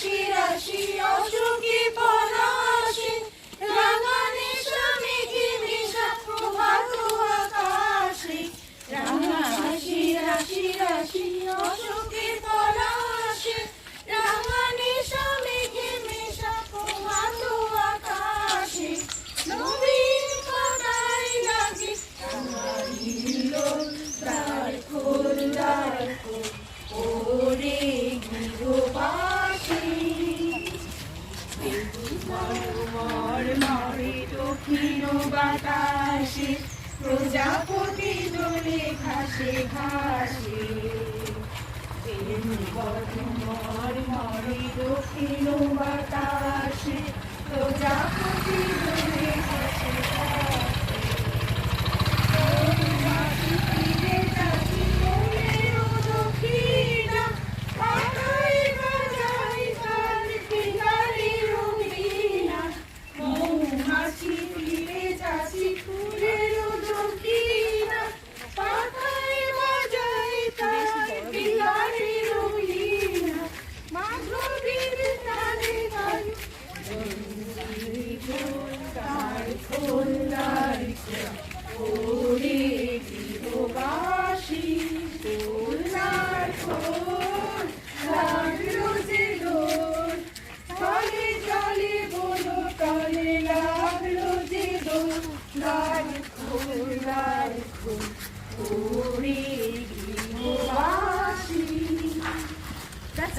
রাশি রাশি অসুখী পলাশে রাঙানি স্বামীকে মিশা প্রভাত আকাশে রাশি রাশি রাশি অসুখী পলাশে রাঙানি স্বামীকে মিশা প্রভাত আকাশে নবীন কাদাই লাগে রাঙাইল প্রায় খোলদার ওরে গৃহবাসী মারে দক্ষিণ বাতাসে প্রজাপতি দোলে ঘাসে ঘাসে মারে দক্ষিণ বাতাসে প্রজাপতি দোলে ঘাসে